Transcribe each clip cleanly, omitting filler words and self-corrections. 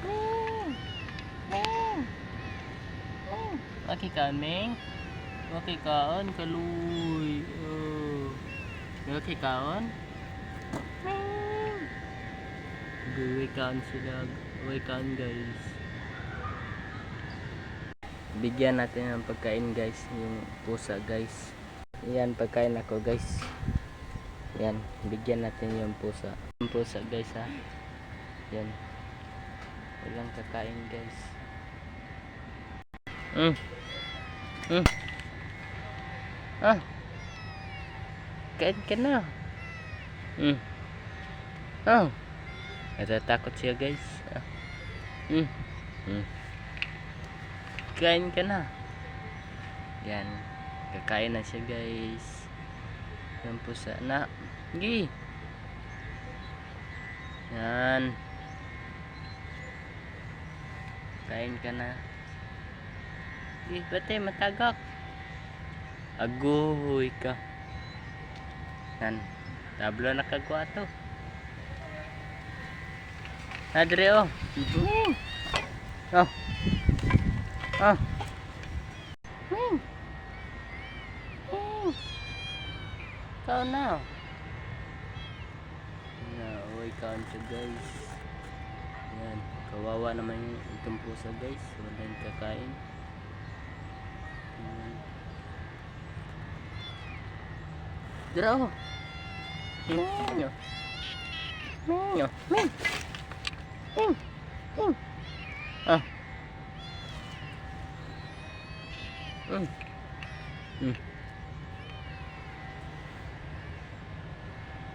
Ming! Ming! Ming! Makikaon, Ming? Makikaon, kaluy. Oh. Makikaon? Ming! Gawin kaon sila. Gawin kaon, guys. Bigyan natin ng pagkain, guys. Yung pusa, guys. Yan, pagkain ako, guys. Yan, bigyan natin yung pusa. Yung pusa, guys, ha. Yan. Walang kakain, guys. Ah, kain ka na. Oh, natatakot siya, guys. Kain ka na. Yan, kakain na siya, guys. Yung pusa na. Gi. Yan. Kain ka na. Gi, bate, matagak. Agoy ka. Yan. Tablo na kagwato. Adre, oh. Oh. Oh. Ikaw na. Uy, kaon siya, guys. Yan. Kawawa naman itong pusa, guys. Wala yung kakain. Dira, oh. Minyo. Minyo. Min. Min. Min. Ah.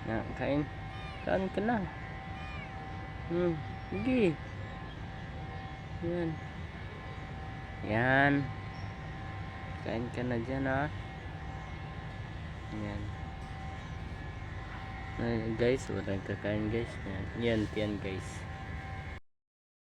Na, kain. Kain ka na. Sige. Yan. Yan. Kain ka na dyan, ha. Yan. Guys, walang kakain, guys. Yan, yan, guys.